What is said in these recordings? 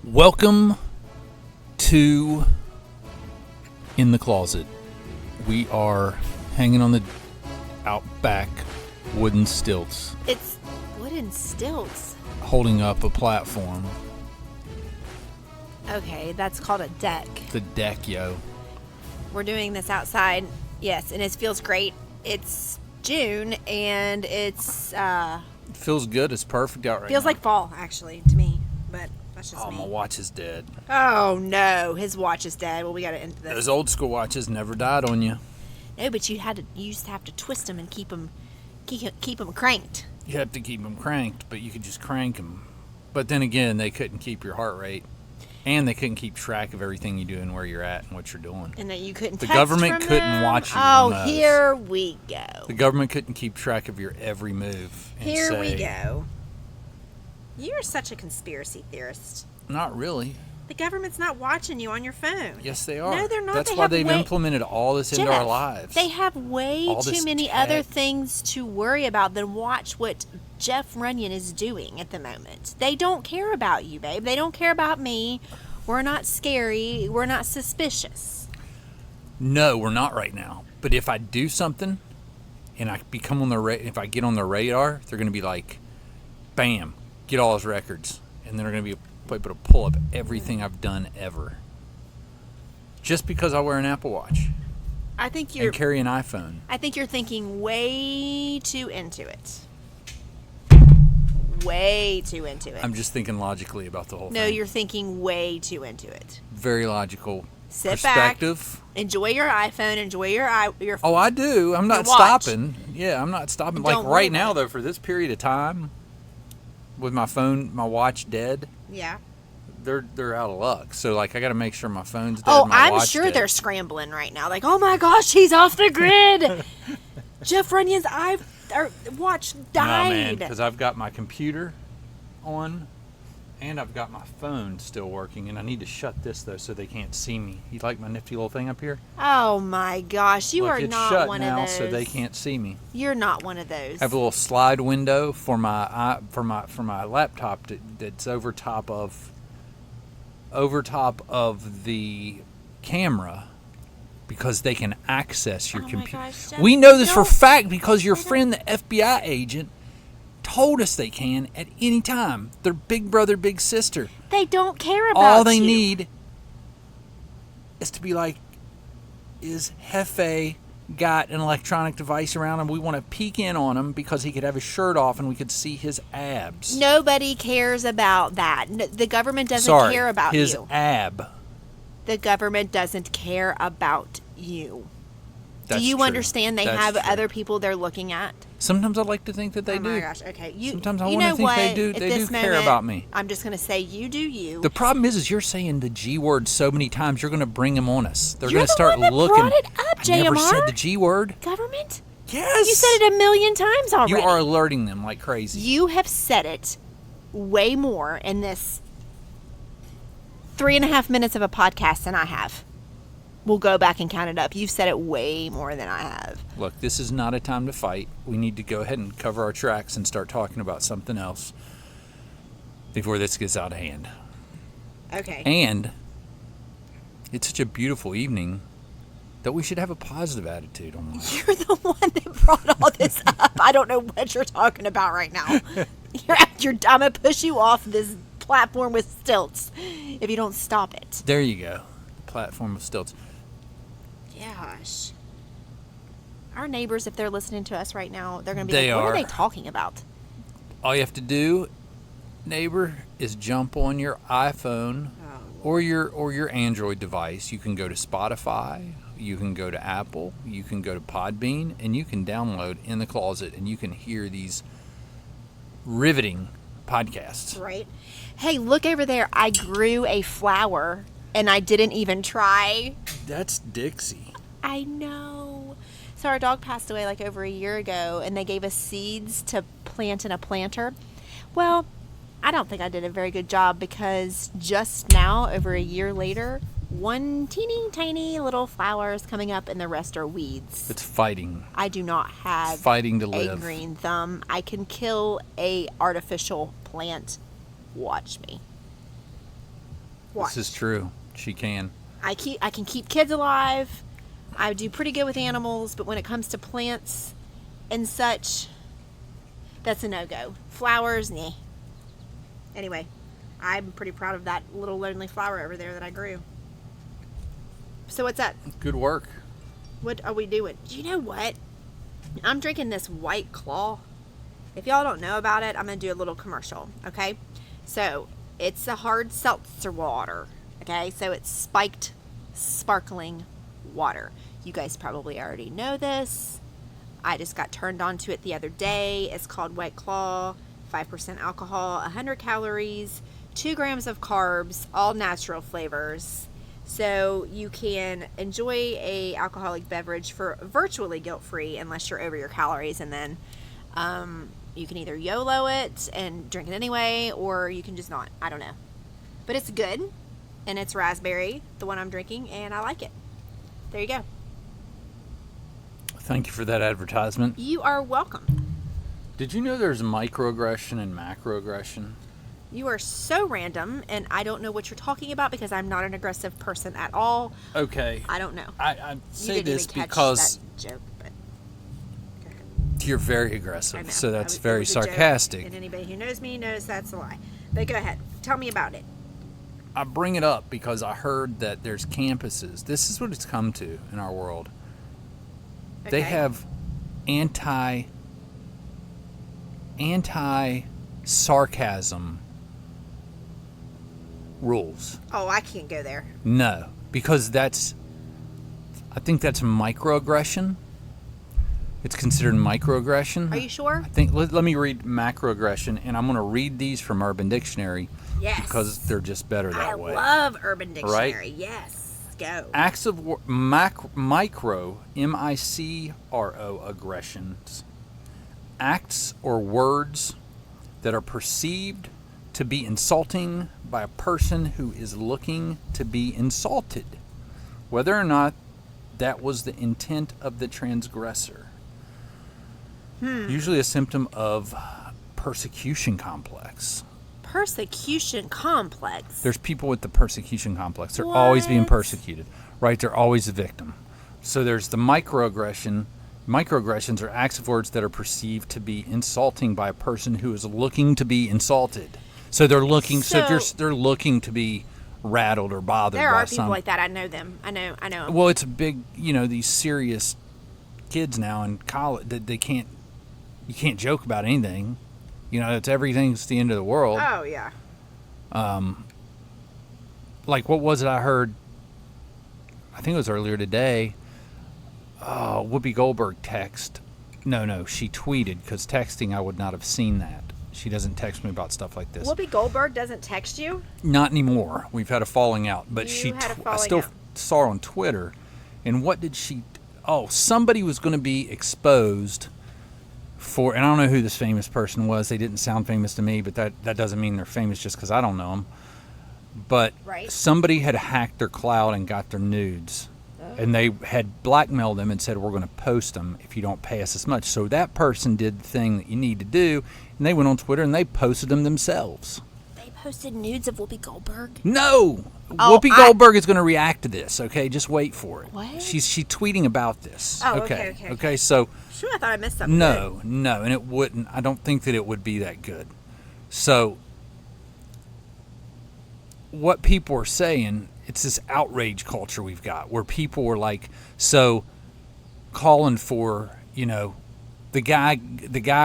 Welcome to In the Closet. We are hanging on the outback wooden stilts, It's wooden stilts. holding up a platform. Okay, that's called a deck. The deck, yo. We're doing this outside. Yes, and it feels great. It's June and it's It feels good. It's perfect out right feels now. like fall actually to me, but that's just Oh, me. my watch is dead. Oh no, his watch is dead. Well, we got to end this. Those old school watches never died on you. No, but you used to have to twist them and keep them cranked. You have to keep them cranked, but you could just crank them. But then again, they couldn't keep your heart rate. And they couldn't keep track of everything you do and where you're at and what you're doing. And that you couldn't The text government from couldn't them. watch you Oh, on those. here we go. The government couldn't keep track of your every move. And Here we say, go. You're such a conspiracy theorist. Not really. The government's not watching you on your phone. Yes, they are. No, they're not. That's They why have they've way- implemented all this into our Jeff, lives. They have way All too this many tech. other things to worry about than watch what Jeff Runyon is doing at the moment. They don't care about you, babe. They don't care about me. We're not scary. We're not suspicious. No, we're not right now. But if I do something and I become on if I get on their radar, they're going to be like, bam, get all his records. And they're going to be able to pull up everything I've done ever. Just because I wear an Apple Watch I think and carry an iPhone. I think you're thinking way too into it. Way too into it. I'm just thinking logically about the whole No, thing. you're thinking way too into it. Very logical Sit back. perspective. Enjoy your iPhone. Enjoy your. Oh, I do. I'm not Your watch. stopping. Yeah, I'm not stopping. Don't Like worry right about now, it. though, for this period of time, with my phone, my watch dead, Yeah. they're out of luck. So like, I got to make sure my phone's dead. Oh, my I'm watch sure dead. they're scrambling right now. Like, oh my gosh, he's off the grid. Jeff Runyon's watch died. No, man, because I've got my computer on, and I've got my phone still working, and I need to shut this though so they can't see me. You like my nifty little thing up here? Oh my gosh, you Look, are it's not shut one now, of those. so they can't see me. You're not one of those. I have a little slide window for my laptop that's over top of the camera because they can access your Oh my computer. gosh, Jeff, We know this for a don't- fact because your friend, the FBI agent, told us they can at any time. They're big brother, big sister. They don't care about All they you. need is to be like, is Hefe got an electronic device around him? We want to peek in on him because he could have his shirt off and we could see his abs. Nobody cares about that. The government doesn't Sorry, care about his you. ab. The government doesn't care about you. That's Do you true. understand they That's have true. other people they're looking at? Sometimes I like to think that they oh do. my gosh, okay. Sometimes I you wanna know think they what? do- At they do this care moment, about me. I'm just going to say you do you. The problem is you're saying the G word so many times you're going to bring them on us. They're You're going to the start one that looking. brought it up, I never JMR. said the G word. Government? Yes. You said it a million times already. You are alerting them like crazy. You have said it way more in this 3.5 minutes of a podcast than I have. We'll go back and count it up. You've said it way more than I have. Look, this is not a time to fight. We need to go ahead and cover our tracks and start talking about something else before this gets out of hand. Okay. And it's such a beautiful evening that we should have a positive attitude on life. You're the one that brought all this up. I don't know what you're talking about right now. I'm going to push you off this platform with stilts if you don't stop it. There you go. The platform of stilts. Gosh. Our neighbors, if they're listening to us right now, they're going to be They like, what are. are they talking about? All you have to do, neighbor, is jump on your iPhone or your Android device. You can go to Spotify, you can go to Apple, you can go to Podbean, and you can download In the Closet, and you can hear these riveting podcasts. Right. Hey, look over there. I grew a flower and I didn't even try. That's Dixie. I know. So our dog passed away like over a year ago and they gave us seeds to plant in a planter. Well, I don't think I did a very good job because just now, over a year later, one teeny tiny little flower is coming up and the rest are weeds. It's fighting. I do not have It's fighting to a live. green thumb. I can kill a artificial plant. Watch me. Watch. This is true. She can. I can keep kids alive. I do pretty good with animals, but when it comes to plants and such, that's a no-go. Flowers, nah. Anyway, I'm pretty proud of that little lonely flower over there that I grew. So what's up? Good work. What are we doing? You know what? I'm drinking this White Claw. If y'all don't know about it, I'm going to do a little commercial, okay? So, it's a hard seltzer water, okay? So, it's spiked, sparkling water. You guys probably already know this. I just got turned on to it the other day. It's called White Claw, 5% alcohol, 100 calories, 2 grams of carbs, all natural flavors. So you can enjoy a alcoholic beverage for virtually guilt-free unless you're over your calories, and then you can either YOLO it and drink it anyway, or you can just not. I don't know. But it's good, and it's raspberry, the one I'm drinking, and I like it. There you go. Thank you for that advertisement. You are welcome. Did you know there's microaggression and macroaggression? You are so random, and I don't know what you're talking about because I'm not an aggressive person at all. Okay. I don't know. I You say didn't this even catch because that joke, but go ahead. you're very I aggressive, know. so that's It very was a joke, sarcastic. and anybody who knows me knows that's a lie. But go ahead. Tell me about it. I bring it up because I heard that there's campuses. This is what it's come to in our world. They Okay. have anti-sarcasm rules. Oh, I can't go there. No, because I think that's microaggression. It's considered microaggression. Are you sure? I think let me read macroaggression, and I'm going to read these from Urban Dictionary Yes. because they're just better that I way. love Urban Dictionary. Yes. Go. Acts of micro, M-I-C-R-O, aggressions. Acts or words that are perceived to be insulting by a person who is looking to be insulted, whether or not that was the intent of the transgressor. Usually a symptom of persecution complex. Persecution complex. There's people with the persecution complex. They're always being What? persecuted, right? They're always a victim. So there's the microaggression. Microaggressions are acts of words that are perceived to be insulting by a person who is looking to be insulted. So they're looking. So, they're looking to be rattled or bothered There by are people some. like that. I know them. I know 'em. Well, it's a big. These serious kids now in college that they can't. You can't joke about anything. It's everything's the end of the world. Oh, yeah. Like, what was it I heard? I think it was earlier today. Whoopi Goldberg text. No, she tweeted, because texting, I would not have seen that. She doesn't text me about stuff like this. Whoopi Goldberg doesn't text you? Not anymore. We've had a falling out. But You had a I falling still out. saw her on Twitter. And what did she... Oh, somebody was going to be exposed for... And I don't know who this famous person was. They didn't sound famous to me, but that doesn't mean they're famous just because I don't know them. But Right. somebody had hacked their cloud and got their nudes. And they had blackmailed them and said, we're going to post them if you don't pay us this much. So that person did the thing that you need to do, and they went on Twitter and they posted them themselves. They posted nudes of Whoopi Goldberg? No! Oh, Whoopi Goldberg is going to react to this, okay? Just wait for it. What? She's tweeting about this. Oh, okay. Okay, so Sure, I thought I missed something. no, and it wouldn't. I don't think that it would be that good. So what people are saying, it's this outrage culture we've got where people are like, so calling for, the guy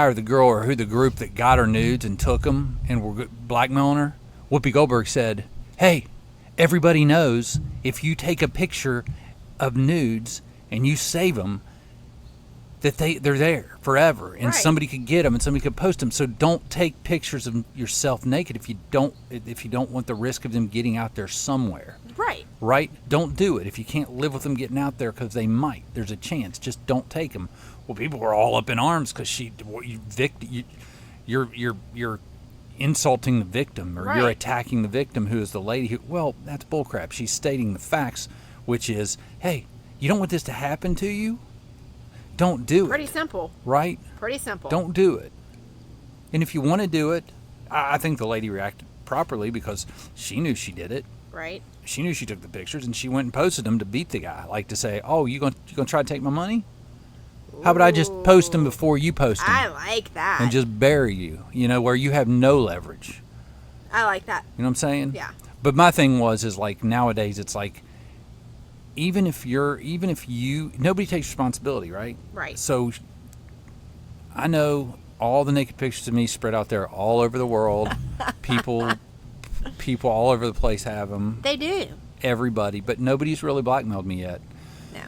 or the girl or who the group that got her nudes and took them and were blackmailing her. Whoopi Goldberg said, hey, everybody knows if you take a picture of nudes and you save them, that they're there forever, and Right. somebody could get them and somebody could post them. So don't take pictures of yourself naked if you don't want the risk of them getting out there somewhere. Right. Right? Don't do it if you can't live with them getting out there, because they might. There's a chance. Just don't take them. Well, people were all up in arms because you're insulting the victim, or you're Right. attacking the victim, who is the lady who. Well, that's bullcrap. She's stating the facts, which is, hey, you don't want this to happen to you. Don't do Pretty it. simple. Right? Pretty simple. Don't do it. And if you want to do it, I think the lady reacted properly because she knew she did it. Right. She knew she took the pictures, and she went and posted them to beat the guy. Like to say, oh, you gonna try to take my money? How about I just post them before you post them? I like that. And just bury you, where you have no leverage. I like that. You know what I'm saying? Yeah. But my thing is like nowadays it's like, even if you, nobody takes responsibility, right? Right. So I know all the naked pictures of me spread out there all over the world. People all over the place have them. They do. Everybody, but nobody's really blackmailed me yet. No.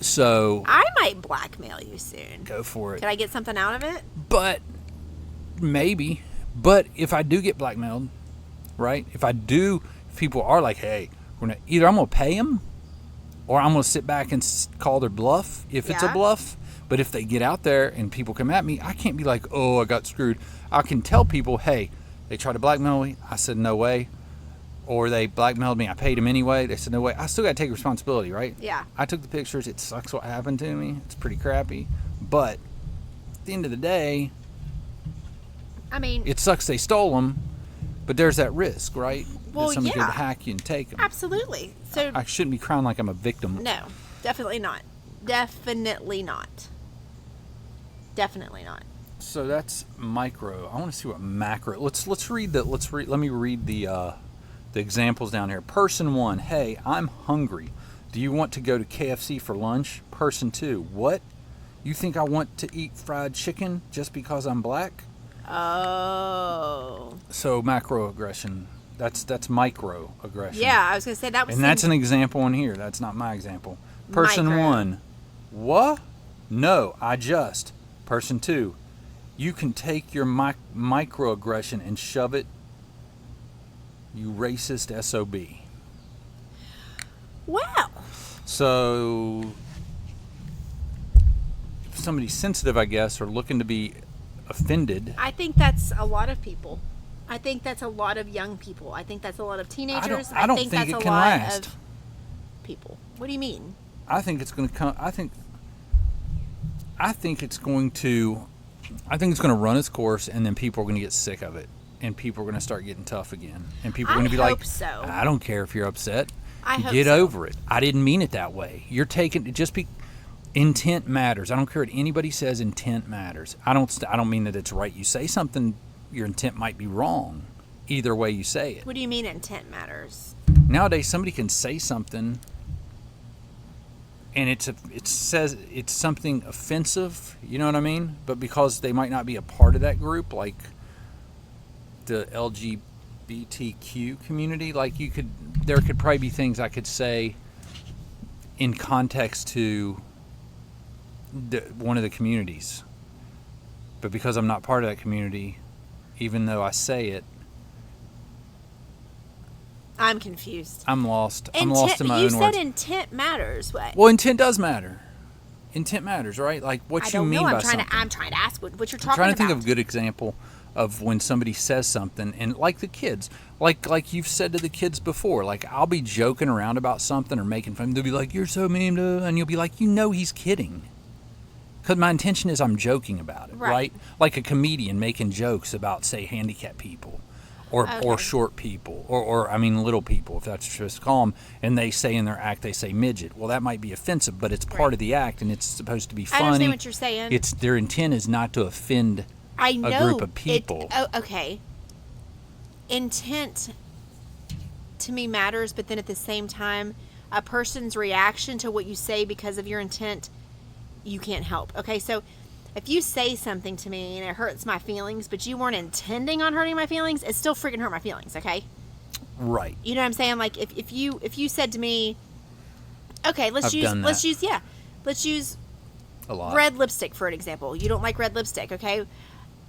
So I might blackmail you soon. Go for it. Can I get something out of it? But maybe. But if I do get blackmailed, right? If people are like, hey, either I'm going to pay them or I'm going to sit back and call their bluff if it's a bluff. But if they get out there and people come at me, I can't be like, oh, I got screwed. I can tell people, hey, they tried to blackmail me. I said, no way. Or they blackmailed me. I paid them anyway. They said, no way. I still got to take responsibility, right? Yeah. I took the pictures. It sucks what happened to me. It's pretty crappy. But at the end of the day, I mean, it sucks they stole them. But there's that risk, right? Well, that somebody yeah. could hack you and take them. Absolutely. So I shouldn't be crying like I'm a victim. No, definitely not. Definitely not. Definitely not. So that's micro. I want to see what macro. Let me read the examples down here. Person 1, hey, I'm hungry. Do you want to go to KFC for lunch? Person 2, what? You think I want to eat fried chicken just because I'm black? Oh. So macroaggression. That's microaggression. Yeah, I was going to say that was. And that's an example in here. That's not my example. Person 1, what? No, I just. Person 2, you can take your microaggression and shove it, you racist SOB. Wow. So, if somebody's sensitive, I guess, or looking to be offended. I think that's a lot of people. I think that's a lot of young people. I think that's a lot of teenagers. I don't think that's it a can lot last. of people. What do you mean? I think it's going to come. I think it's going to run its course, and then people are going to get sick of it, and people are going to start getting tough again, and people are going to be like, so. I don't care if you're upset. Get over it. I didn't mean it that way. You're taking it. Intent matters. I don't care what anybody says. Intent matters. I don't mean that it's right. You say something, your intent might be wrong. Either way you say it. What do you mean intent matters? Nowadays, somebody can say something, and it says it's something offensive. You know what I mean? But because they might not be a part of that group, like the LGBTQ community, like there could probably be things I could say in context to one of the communities. But because I'm not part of that community, even though I say it, I'm confused. I'm lost. I'm lost in my own words. You said intent matters. What? Well, intent does matter. Intent matters, right? Like what you mean by something. I'm trying to ask what you're talking about. I'm trying to think of a good example of when somebody says something, and like the kids, like you've said to the kids before, like I'll be joking around about something or making fun. They'll be like, "You're so mean," and you'll be like, he's kidding. Because my intention is I'm joking about it, right? Like a comedian making jokes about, say, handicapped people. Or short people, or I mean little people, if that's what you're supposed to call them, and they say in their act, they say midget. Well, that might be offensive, but it's part of the act, and it's supposed to be funny. I understand what you're saying. Their intent is not to offend a group of people. Okay. Intent to me matters, but then at the same time, a person's reaction to what you say because of your intent, you can't help. Okay, so if you say something to me and it hurts my feelings, but you weren't intending on hurting my feelings, it still freaking hurt my feelings, okay? Right. You know what I'm saying? Like if you said to me, okay, let's use a lot. Red lipstick for an example. You don't like red lipstick, okay?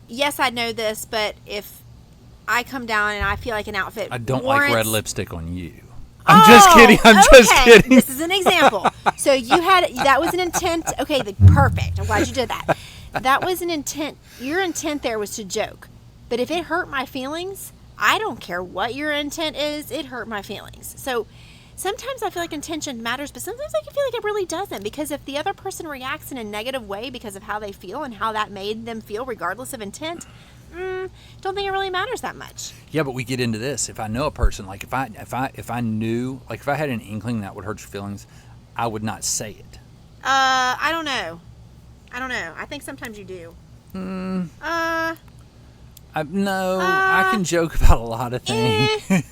Yes, I know this, but if I come down and I feel like an outfit I don't warrants... like red lipstick on you. I'm just kidding. I'm just kidding. This is an example. So that was an intent. Okay, perfect. I'm glad you did that. That was an intent. Your intent there was to joke. But if it hurt my feelings, I don't care what your intent is. It hurt my feelings. So sometimes I feel like intention matters, but sometimes I feel like it really doesn't. Because if the other person reacts in a negative way because of how they feel and how that made them feel, regardless of intent, don't think it really matters that much. Yeah, but we get into this. If I know a person, like if I knew, like if I had an inkling that would hurt your feelings, I would not say it. I don't know. I think sometimes you do. I can joke about a lot of things.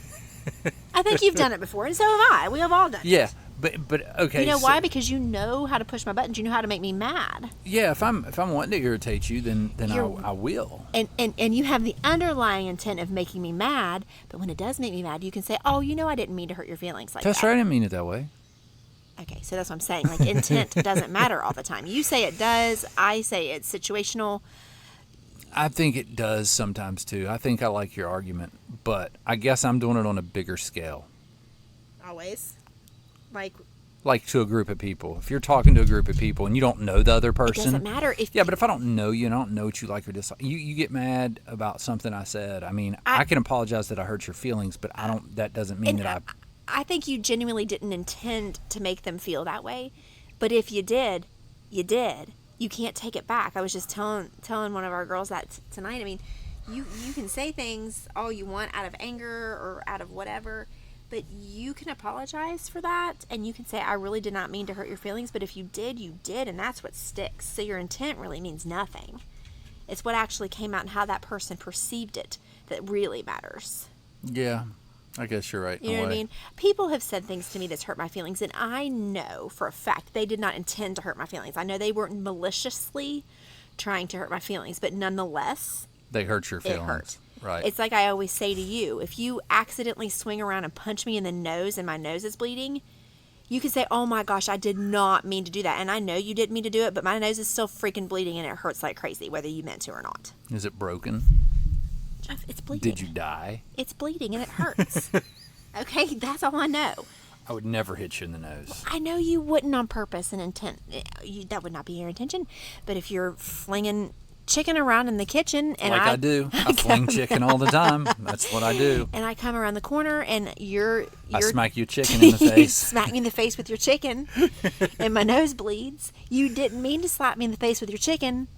I think you've done it before, and so have I. We have all done it. Yeah, but okay. You know why? Because you know how to push my buttons. You know how to make me mad. Yeah, if I'm wanting to irritate you, then I will. And you have the underlying intent of making me mad. But when it does make me mad, you can say, "Oh, you know, I didn't mean to hurt your feelings like that." That's right. I didn't mean it that way. Okay, so that's what I'm saying. Like, intent doesn't matter all the time. You say it does. I say it's situational. I think it does sometimes too. I think I like your argument, but I guess I'm doing it on a bigger scale. Always. Like to a group of people. If you're talking to a group of people and you don't know the other person. It doesn't matter if... Yeah, but if I don't know you and I don't know what you like or dislike, you get mad about something I said. I mean, I can apologize that I hurt your feelings, but that doesn't mean that I think you genuinely didn't intend to make them feel that way. But if you did, you did. You can't take it back. I was just telling one of our girls that tonight. I mean, you can say things all you want out of anger or out of whatever, but you can apologize for that, and you can say, I really did not mean to hurt your feelings, but if you did, you did, and that's what sticks. So your intent really means nothing. It's what actually came out and how that person perceived it that really matters. Yeah, I guess you're right. You know what I mean? People have said things to me that's hurt my feelings, and I know for a fact they did not intend to hurt my feelings. I know they weren't maliciously trying to hurt my feelings, but nonetheless, they hurt your feelings. It hurt. Right. It's like I always say to you, if you accidentally swing around and punch me in the nose and my nose is bleeding, you can say, oh my gosh, I did not mean to do that. And I know you didn't mean to do it, but my nose is still freaking bleeding and it hurts like crazy, whether you meant to or not. Is it broken? Jeff, it's bleeding. Did you die? It's bleeding and it hurts. Okay, that's all I know. I would never hit you in the nose. I know you wouldn't on purpose and intent. That would not be your intention. But if you're flinging chicken around in the kitchen and I do. I fling chicken all the time. That's what I do. And I come around the corner and I smack you chicken in the face. You smack me in the face with your chicken and my nose bleeds. You didn't mean to slap me in the face with your chicken,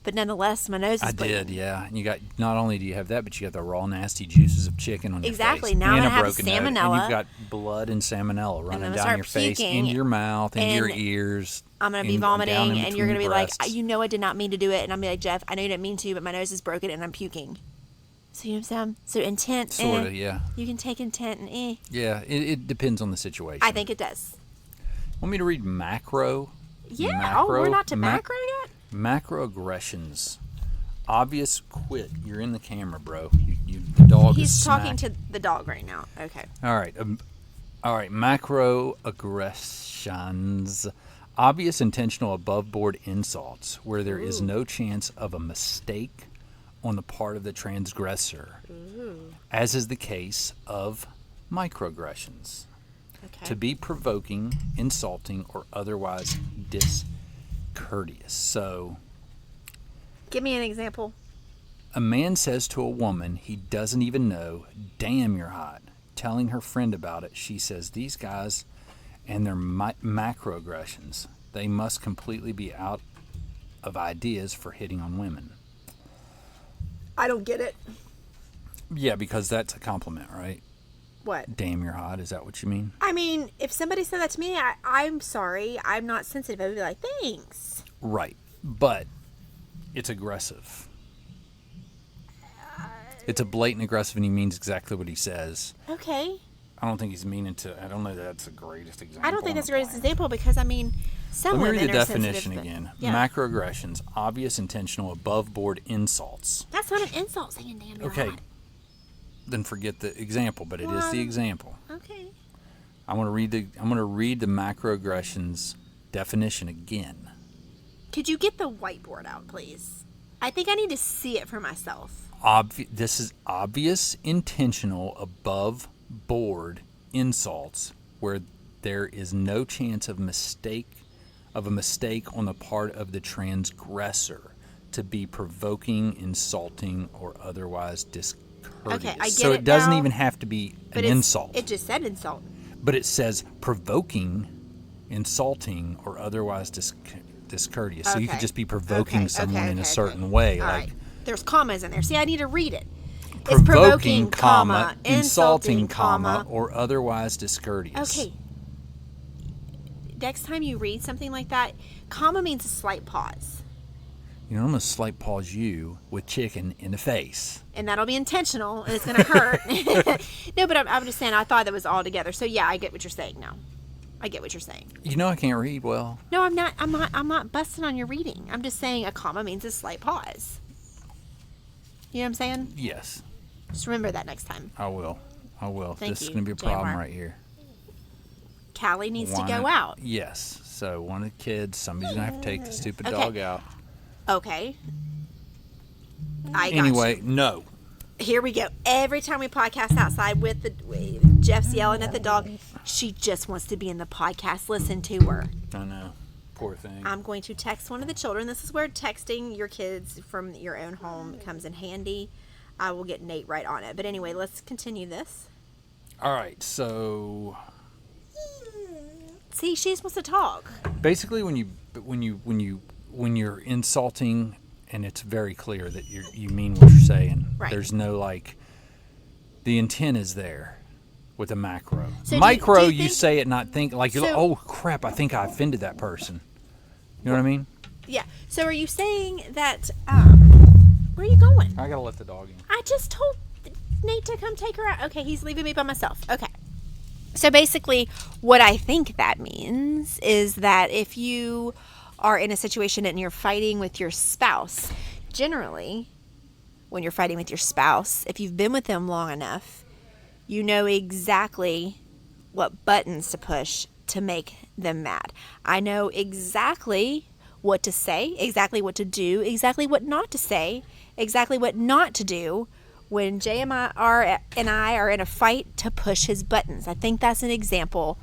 but nonetheless my nose is bleeding. I did, yeah. And you got, not only do you have that, but you got the raw nasty juices of chicken on your face. Exactly. Now and I a have broken salmonella. nose. And you've got blood and salmonella running down your face, into your mouth, into your ears. I'm going to be vomiting, and you're going to be like, you know I did not mean to do it. And I'm going to be like, Jeff, I know you didn't mean to, but my nose is broken and I'm puking. So you know what I'm saying? So intent. Sort of, yeah. You can take intent and Yeah, it depends on the situation. I think it does. Want me to read macro? Yeah. We're not to macro yet? Macroaggressions. Obvious quit. You're in the camera, bro. The dog is He's talking smacked. to the dog right now. Okay. All right. Macroaggressions. Obvious, intentional, above-board insults where there is no chance of a mistake on the part of the transgressor, as is the case of microaggressions. Okay. To be provoking, insulting, or otherwise discourteous. So, give me an example. a man says to a woman he doesn't even know, "Damn, you're hot." Telling her friend about it, she says, "These guys and their macroaggressions, they must completely be out of ideas for hitting on women." I don't get it. Yeah, because that's a compliment, right? What? Damn, you're hot. Is that what you mean? I mean, if somebody said that to me, I'm sorry. I'm not sensitive. I would be like, thanks. Right. But it's aggressive. It's a blatant aggressive, and he means exactly what he says. Okay. I don't think he's meaning to. I don't know that that's the greatest example. I don't think that's the greatest example because, I mean, some women women are sensitive. Let me read the definition again. Yeah. Macroaggressions, obvious, intentional, above-board insults. That's not an insult saying damn you're Okay. hot. Then forget the example, but it is the example. Okay. I'm going to read the macroaggressions definition again. Could you get the whiteboard out, please? I think I need to see it for myself. This is obvious, intentional, above-board insults where there is no chance of a mistake on the part of the transgressor to be provoking, insulting, or otherwise discourteous. Okay, I get so it it doesn't now, even have to be an But insult. It just said insult. But it says provoking, insulting, or otherwise discourteous. So you could Okay. just be provoking Okay, someone in a okay. certain way. All Like, right. There's commas in there. See, I need to read it. Provoking, It's provoking, comma, insulting, comma. or otherwise discourteous. Okay. Next time you read something like that, comma means a slight pause. You know, I'm going to slight pause you with chicken in the face. And that'll be intentional, and it's going to hurt. No, but I'm just saying, I thought that was all together. So, yeah, I get what you're saying now. I get what you're saying. You know I can't read well. No, I'm not busting on your reading. I'm just saying a comma means a slight pause. You know what I'm saying? Yes. Just remember that next time. I will. Thank This you, is going to be a problem J-Mark. right here. Callie needs to go out. Yes. So one of the kids, somebody's going to have to take the stupid Okay. dog out. Okay. I got Anyway, you. no. Here we go. Every time we podcast outside with Jeff's yelling at the dog, she just wants to be in the podcast. Listen to her. I know. Poor thing. I'm going to text one of the children. This is where texting your kids from your own home comes in handy. I will get Nate right on it. But anyway, let's continue this. All right. So See, she just wants to talk. basically, when you're insulting, and it's very clear that you mean what you're saying. Right. There's no the intent is there with a macro. So Micro, do you think- say it, not think you're So- like, oh crap, I think I offended that person. You know what I mean? Yeah. So are you saying that, where are you going? I gotta let the dog in. I just told Nate to come take her out. Okay, he's leaving me by myself. Okay. So basically, what I think that means is that if you are in a situation and you're fighting with your spouse, generally, when you're fighting with your spouse, if you've been with them long enough, you know exactly what buttons to push to make them mad. I know exactly what to say, exactly what to do, exactly what not to say, exactly what not to do when JMR and I are in a fight to push his buttons. I think that's an example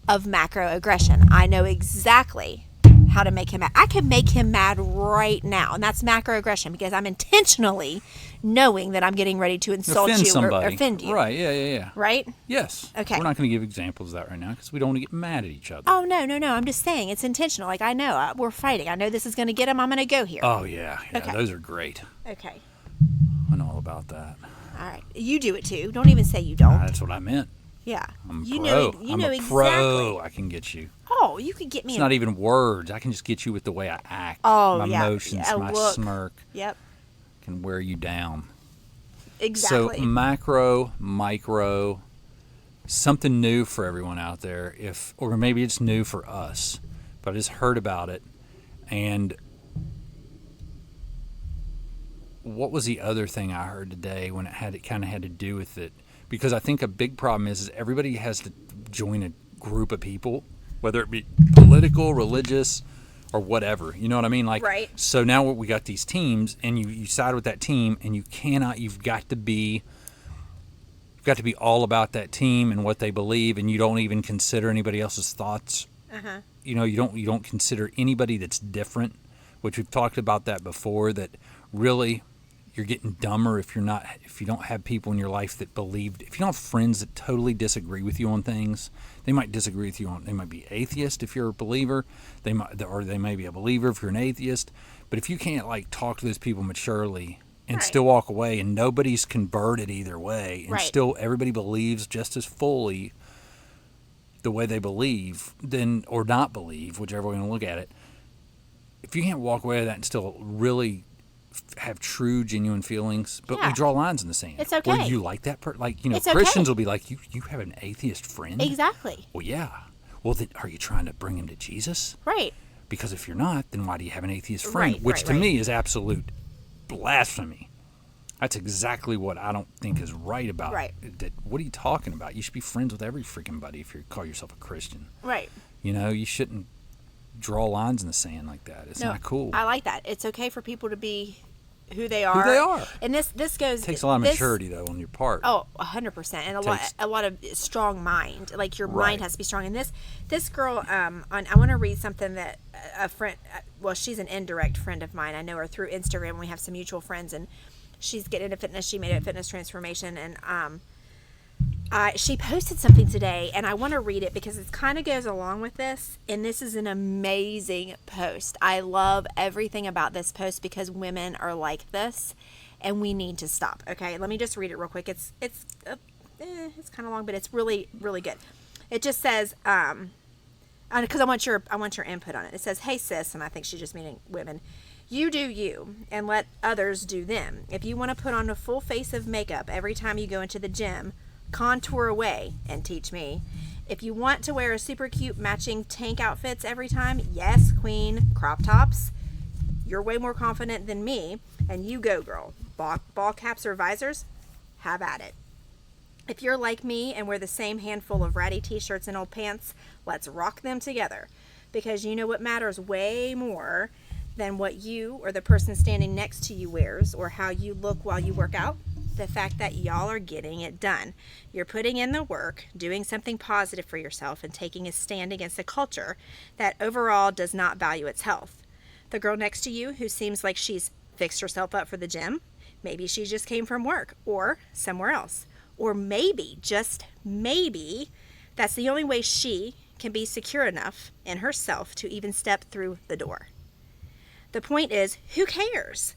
of macroaggression. I know exactly how to make him mad. I can make him mad right now, and that's macroaggression because I'm intentionally knowing that I'm getting ready to insult Offend you somebody. or offend you. Right, yeah. Right? Yes. Okay. We're not going to give examples of that right now because we don't want to get mad at each other. Oh, no. I'm just saying it's intentional. Like, I know we're fighting. I know this is going to get him. I'm going to go here. Oh, yeah. Okay. Those are great. Okay. I know all about that. All right. You do it too. Don't even say you don't. That's what I meant. Yeah. I'm a you pro. know. You I'm know a exactly. pro. I can get you. Oh, you could get me. It's not even words. I can just get you with the way I act. Oh, my yeah. emotions, Yeah, my look. smirk Yep. can wear you down. Exactly. So macro, micro, something new for everyone out there. Or maybe it's new for us, but I just heard about it. And what was the other thing I heard today when it kind of had to do with it? Because I think a big problem is everybody has to join a group of people, whether it be political, religious, or whatever. You know what I mean? Right. So now we got these teams, and you side with that team, and you've got to be all about that team and what they believe, and you don't even consider anybody else's thoughts. Uh-huh. You know, you don't consider anybody that's different, which we've talked about that before, that really you're getting dumber if you don't have people in your life that believe. If you don't have friends that totally disagree with you on things, they might disagree with you on. They might be atheist if you're a believer. They may be a believer if you're an atheist. But if you can't talk to those people maturely and Right. still walk away, and nobody's converted either way, and Right. still everybody believes just as fully the way they believe, then or not believe, whichever way you want to look at it. If you can't walk away with that and still really have true, genuine feelings, but Yeah. we draw lines in the sand. It's okay. Or you like that It's okay. Christians will be like, you have an atheist friend? Exactly. Well, yeah. Well, then are you trying to bring him to Jesus? Right. Because if you're not, then why do you have an atheist friend? Right, Which right, to right. me is absolute blasphemy. That's exactly what I don't think is right about Right. that. What are you talking about? You should be friends with every freaking buddy if you call yourself a Christian. Right. You know, you shouldn't draw lines in the sand like that. It's not cool. I like that. It's okay for people to be who they are. Who they are. And this goes. It takes a lot of maturity though on your part. Oh, 100%, and a lot of strong mind. Like your Right. mind has to be strong. And this girl, I want to read something that a friend. Well, she's an indirect friend of mine. I know her through Instagram. We have some mutual friends, and she's getting into fitness. She made a fitness transformation, and She posted something today, and I want to read it because it kind of goes along with this. And this is an amazing post. I love everything about this post because women are like this, and we need to stop. Okay, let me just read it real quick. It's kind of long, but it's really, really good. It just says, because I want your input on it. It says, "Hey sis," and I think she's just meaning women. "You do you, and let others do them. If you want to put on a full face of makeup every time you go into the gym, contour away and teach me. If you want to wear a super cute matching tank outfits every time, yes, queen, crop tops. You're way more confident than me, and you go, girl. Ball caps or visors, have at it. If you're like me and wear the same handful of ratty t-shirts and old pants, let's rock them together. Because you know what matters way more than what you or the person standing next to you wears or how you look while you work out? The fact that y'all are getting it done. You're putting in the work, doing something positive for yourself, and taking a stand against a culture that overall does not value its health. The girl next to you who seems like she's fixed herself up for the gym, maybe she just came from work or somewhere else. Or maybe, just maybe, that's the only way she can be secure enough in herself to even step through the door. The point is, who cares?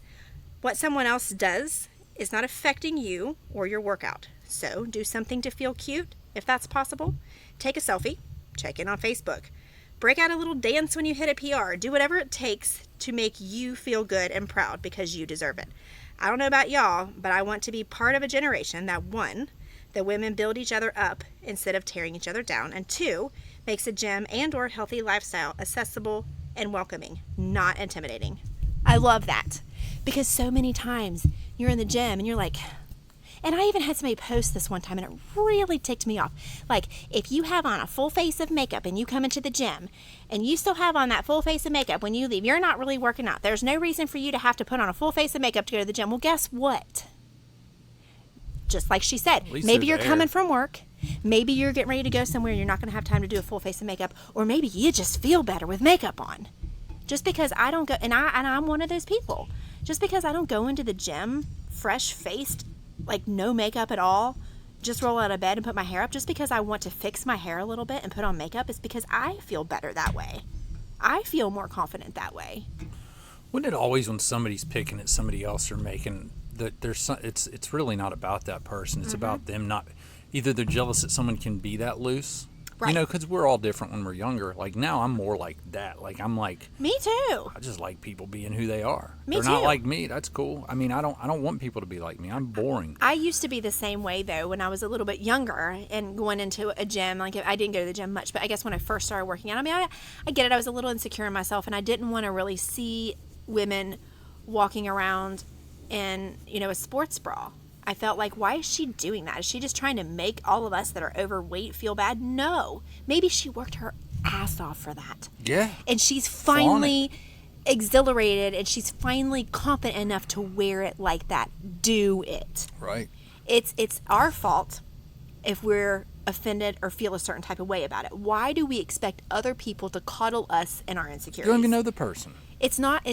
What someone else does is not affecting you or your workout. So do something to feel cute, if that's possible. Take a selfie, check in on Facebook. Break out a little dance when you hit a PR. Do whatever it takes to make you feel good and proud because you deserve it. I don't know about y'all, but I want to be part of a generation that, one, the women build each other up instead of tearing each other down, and two, makes a gym and or healthy lifestyle accessible and welcoming, not intimidating. I love that because so many times you're in the gym and you're like, and I even had somebody post this one time and it really ticked me off. Like, if you have on a full face of makeup and you come into the gym and you still have on that full face of makeup when you leave, you're not really working out. There's no reason for you to have to put on a full face of makeup to go to the gym. Well, guess what? Just like she said, maybe you're coming from work. Maybe you're getting ready to go somewhere and you're not going to have time to do a full face of makeup. Or maybe you just feel better with makeup on. Just because I don't go, and I'm one of those people. Just because I don't go into the gym fresh-faced, like no makeup at all, just roll out of bed and put my hair up, just because I want to fix my hair a little bit and put on makeup, is because I feel better that way. I feel more confident that way. Wouldn't it always, when somebody's picking at somebody else or making that, it's really not about that person. It's about them not. Either they're jealous that someone can be that loose. Right. You know, because we're all different when we're younger. Like, now I'm more like that. Like, I'm like... Me too. I just like people being who they are. They're not like me. That's cool. I mean, I don't want people to be like me. I'm boring. I used to be the same way, though, when I was a little bit younger and going into a gym. Like, I didn't go to the gym much, but I guess when I first started working out, I mean, I get it. I was a little insecure in myself, and I didn't want to really see women walking around in, a sports bra. I felt like, why is she doing that? Is she just trying to make all of us that are overweight feel bad? No. Maybe she worked her ass off for that. Yeah. And she's finally exhilarated and she's finally confident enough to wear it like that. Do it. Right. It's our fault if we're offended or feel a certain type of way about it. Why do we expect other people to coddle us in our insecurities? You don't even know the person. It's not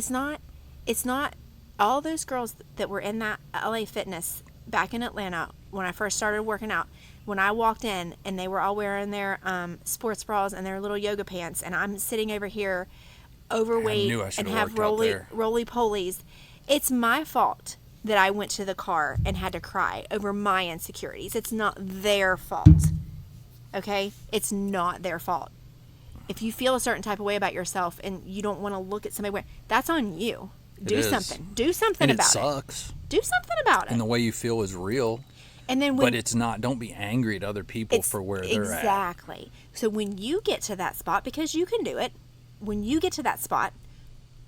all those girls that were in that LA Fitness back in Atlanta when I first started working out. When I walked in and they were all wearing their sports bras and their little yoga pants, and I'm sitting over here overweight and have roly-polies. It's my fault that I went to the car and had to cry over my insecurities. It's not their fault. Okay? It's not their fault. If you feel a certain type of way about yourself and you don't want to look at somebody wearing, that's on you. Do something. Do something about it. And it sucks. Do something about it. And the way you feel is real. And then but it's not. Don't be angry at other people for where they're at. Exactly. So when you get to that spot, because you can do it, when you get to that spot,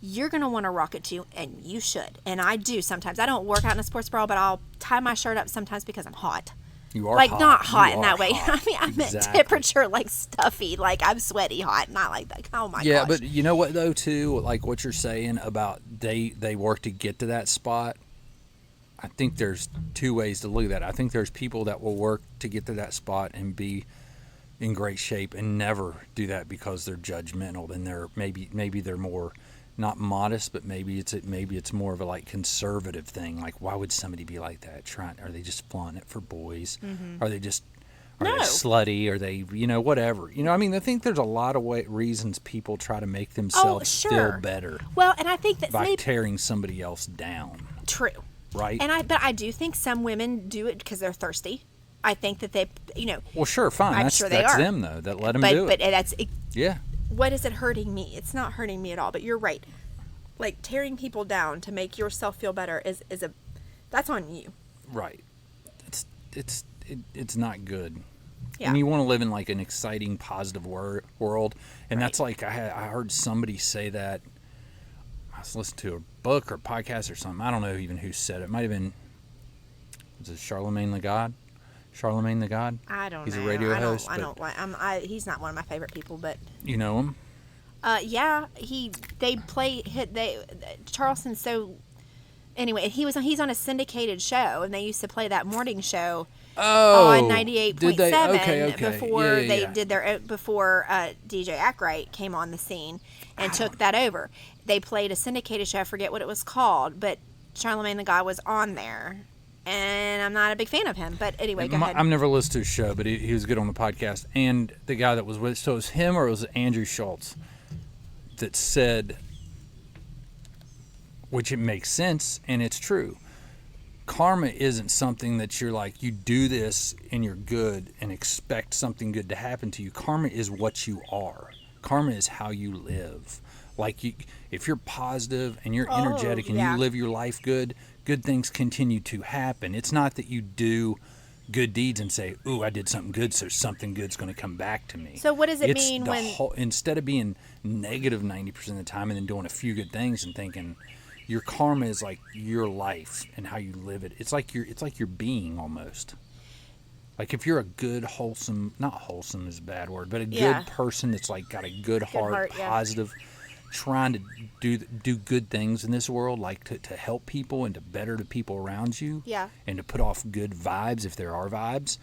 you're going to want to rock it too, and you should. And I do sometimes. I don't work out in a sports bra, but I'll tie my shirt up sometimes because I'm hot. You are like hot. Not hot in that way. Hot. I mean, I meant temperature, like stuffy, like I'm sweaty hot, not like that. Oh my gosh. Yeah, but you know what though too, like what you're saying about they work to get to that spot. I think there's two ways to look at that. I think there's people that will work to get to that spot and be in great shape and never do that because they're judgmental. Then they're maybe they're more not modest, but maybe it's more of a like conservative thing. Like, why would somebody be like that? Are they just flaunting it for boys? Mm-hmm. Are they just Are No. they slutty? Are they, whatever? I mean, I think there's a lot of reasons people try to make themselves feel better Well, and I think that's by tearing somebody else down. True. Right? But I do think some women do it because they're thirsty. I think that they, Well, sure, fine. I'm That's sure they are. them, though, that let them do it. But yeah. What is it hurting me? It's not hurting me at all, but you're right. Like, tearing people down to make yourself feel better that's on you. Right. It's not good. Yeah. And you want to live in, like, an exciting, positive world. And that's like, I heard somebody say that. I was listening to a book or a podcast or something. I don't know even who said it. It might have been, was it Charlemagne the God? Charlemagne the God? I don't know. He's a radio host. I don't like. He's not one of my favorite people, but you know him? Yeah. Charleston's so. Anyway, he's on a syndicated show, and they used to play that morning show on 98.7 before they did before DJ Ackright came on the scene and took that over. They played a syndicated show. I forget what it was called, but Charlemagne the God was on there. And I'm not a big fan of him. But anyway, go ahead. I've never listened to his show, but he was good on the podcast. And the guy that was with, so it was him or it was Andrew Schultz that said, which it makes sense and it's true, karma isn't something that you're like, you do this and you're good and expect something good to happen to you. Karma is what you are. Karma is how you live. Like, if you're positive and you're energetic and you live your life good things continue to happen. It's not that you do good deeds and say, ooh, I did something good, so something good's going to come back to me. So what does it mean when... instead of being negative 90% of the time and then doing a few good things and thinking your karma is like your life and how you live it. It's like your being almost. Like, if you're a good, wholesome, not wholesome is a bad word, but a good person that's like got a good heart, positive, trying to do good things in this world, like to help people and to better the people around you, and to put off good vibes if there are vibes,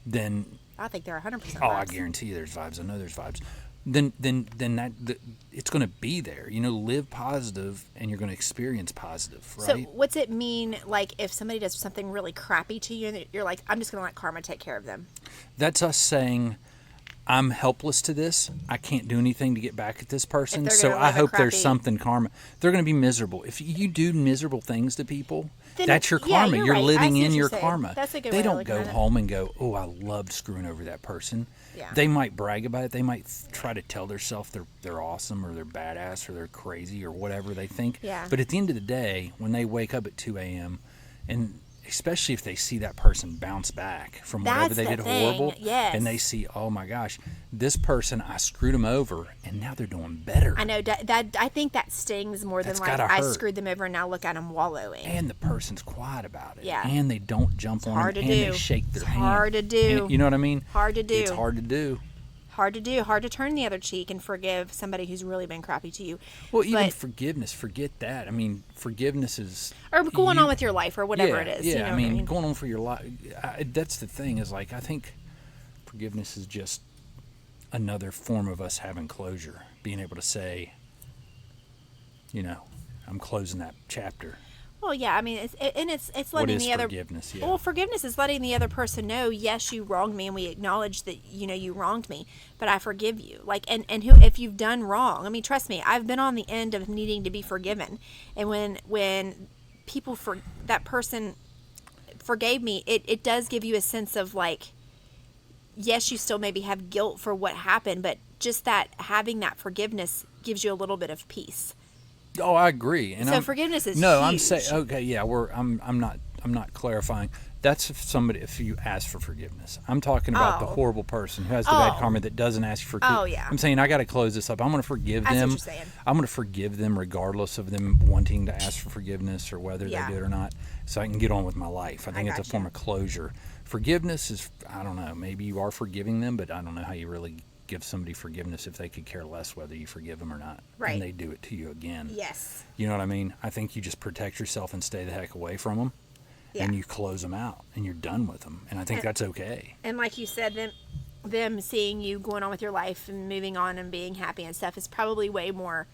then I think there are 100% vibes. Oh, I guarantee you there's vibes. I know there's vibes. Then it's going to be there. Live positive, and you're going to experience positive, right? So what's it mean, like, if somebody does something really crappy to you, and you're like, I'm just going to let karma take care of them? That's us saying, I'm helpless to this. I can't do anything to get back at this person. So I hope there's something karma. They're going to be miserable. If you do miserable things to people, then that's your karma. You're right. living in your karma. That's a good they way don't go home and go, oh, I loved screwing over that person. Yeah. They might brag about it. They might try to tell themselves they're awesome or they're badass or they're crazy or whatever they think. Yeah. But at the end of the day, when they wake up at 2 a.m. and especially if they see that person bounce back from whatever they did horrible, and they see, oh my gosh, this person, I screwed them over, and now they're doing better. I know that I think that stings more than like I screwed them over and now look at them wallowing. And the person's quiet about it. Yeah. And they don't jump on it, and they shake their hand. Hard to do. And, you know what I mean? Hard to do. It's hard to do. Hard to do. Hard to turn the other cheek and forgive somebody who's really been crappy to you. Well, even forgiveness, forget that. I mean, forgiveness is... Or going on with your life or whatever it is. Yeah, you know I mean, what I mean, going on for your life. That's the thing is, like, I think forgiveness is just another form of us having closure. Being able to say, I'm closing that chapter. Well, yeah, I mean, it's letting the other... forgiveness? Yeah. Well, forgiveness is letting the other person know, yes, you wronged me, and we acknowledge that, you wronged me, but I forgive you. Like, and if you've done wrong, I mean, trust me, I've been on the end of needing to be forgiven, and when people that person forgave me, it does give you a sense of, like, yes, you still maybe have guilt for what happened, but just that having that forgiveness gives you a little bit of peace. Oh, I agree. And so forgiveness is huge. I'm saying, okay, yeah, I'm not clarifying. That's if you ask for forgiveness. I'm talking about the horrible person who has the bad karma that doesn't ask for forgiveness. Oh, yeah. I'm saying I got to close this up. I'm going to forgive them. That's what you're saying. I'm going to forgive them regardless of them wanting to ask for forgiveness or whether they did or not, so I can get on with my life. I think it's a form of closure. Forgiveness is, I don't know, maybe you are forgiving them, but I don't know how you really give somebody forgiveness if they could care less whether you forgive them or not. Right. And they do it to you again. Yes. You know what I mean? I think you just protect yourself and stay the heck away from them. Yeah. And you close them out and you're done with them. And I think that's okay. And like you said, them seeing you going on with your life and moving on and being happy and stuff is probably way more,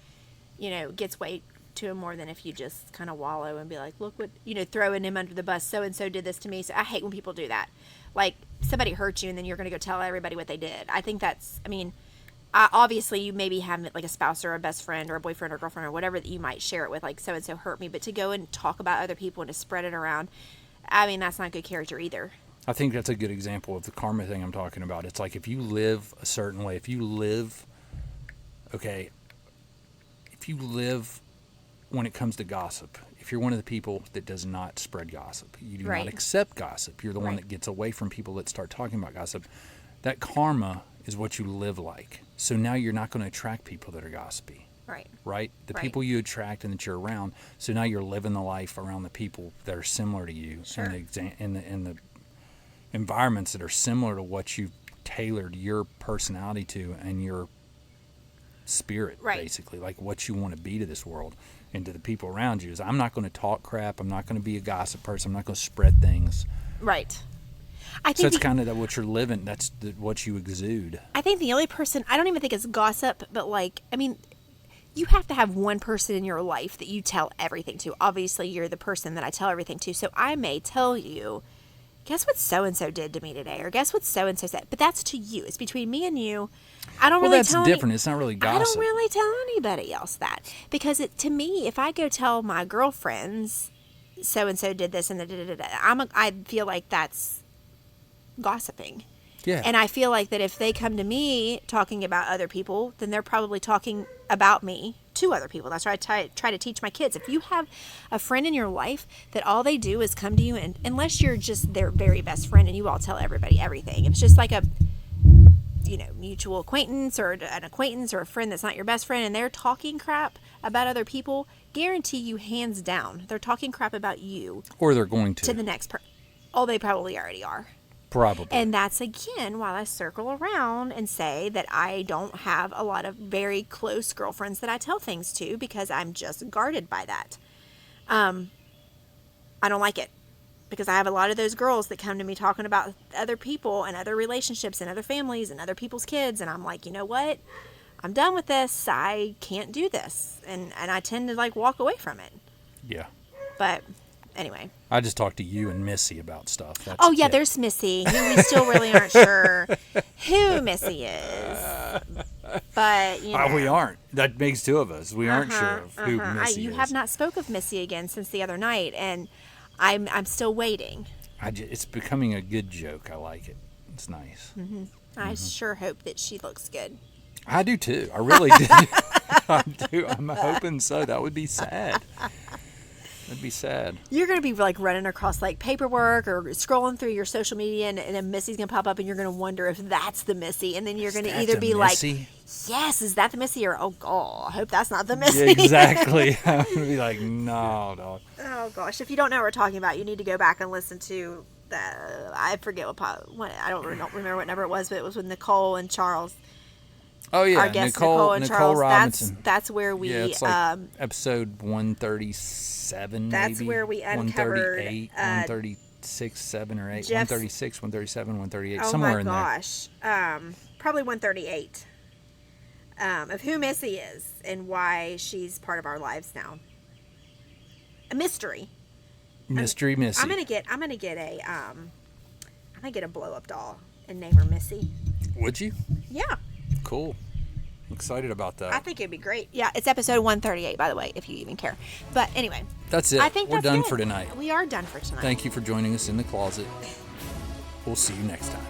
gets way to them more than if you just kind of wallow and be like, look what, throwing him under the bus. So-and-so did this to me. So I hate when people do that. Like, somebody hurt you and then you're going to go tell everybody what they did. I think that's, I mean, obviously you maybe have like a spouse or a best friend or a boyfriend or girlfriend or whatever that you might share it with, like so-and-so hurt me, but to go and talk about other people and to spread it around, I mean, that's not good character either. I think that's a good example of the karma thing I'm talking about. It's like if you live a certain way, if you live when it comes to gossip, if you're one of the people that does not spread gossip, you do not accept gossip, you're the one that gets away from people that start talking about gossip, that karma is what you live like. So now you're not going to attract people that are gossipy. Right? The people you attract and that you're around. So now you're living the life around the people that are similar to you, in the environments that are similar to what you've tailored your personality to and your spirit, basically, like what you want to be to this world and to the people around you. Is I'm not going to talk crap. I'm not going to be a gossip person. I'm not going to spread things. Right. I think so it's kind of what you're living. That's what you exude. I think the only person, I don't even think it's gossip, but like, I mean, you have to have one person in your life that you tell everything to. Obviously, you're the person that I tell everything to. So I may tell you, guess what so-and-so did to me today? Or guess what so-and-so said? But that's to you. It's between me and you. I don't really that's tell different. It's not really gossip. I don't really tell anybody else that. Because to me, if I go tell my girlfriends, so-and-so did this and I feel like that's gossiping. Yeah. And I feel like that if they come to me talking about other people, then they're probably talking about me to other people. That's what I try to teach my kids. If you have a friend in your life that all they do is come to you, and unless you're just their very best friend and you all tell everybody everything, if it's just like a mutual acquaintance or an acquaintance or a friend that's not your best friend and they're talking crap about other people, guarantee you hands down they're talking crap about you. Or they're going to the next person. Oh, they probably already are. Probably. And that's, again, while I circle around and say that I don't have a lot of very close girlfriends that I tell things to because I'm just guarded by that. I don't like it because I have a lot of those girls that come to me talking about other people and other relationships and other families and other people's kids. And I'm like, you know what? I'm done with this. I can't do this. And I tend to like walk away from it. Yeah. But anyway. I just talked to you and Missy about stuff. That's there's Missy, who we still really aren't sure who Missy is. But, we aren't. That makes two of us. We aren't sure of who Missy is. You have not spoke of Missy again since the other night, and I'm still waiting. It's becoming a good joke. I like it. It's nice. Mm-hmm. I sure hope that she looks good. I do, too. I really do. I do. I'm hoping so. That would be sad. That'd be sad. You're going to be like running across like paperwork or scrolling through your social media and then Missy's going to pop up and you're going to wonder if that's the Missy. And then you're going to either be Missy? Like, yes, is that the Missy? Or, oh, God, I hope that's not the Missy. Yeah, exactly. I'm going to be like, no, dog. Oh, gosh. If you don't know what we're talking about, you need to go back and listen to I forget what I don't remember what number it was, but it was with Nicole and Charles. Oh, yeah. Our guests, Nicole and Charles. Robinson. That's where we... Yeah, it's like episode 137, that's maybe. Where we uncovered... 138, 136, 7 or 8. Jeff's, 136, 137, 138, somewhere in there. Oh, my gosh. Probably 138. Of who Missy is and why she's part of our lives now. A mystery. Mystery Missy. I'm gonna get a blow-up doll and name her Missy. Would you? Yeah. Cool. I'm excited about that. I think it'd be great. Yeah, it's episode 138, by the way, if you even care. But anyway. That's it. I think we're done for tonight. We are done for tonight. Thank you for joining us in the closet. We'll see you next time.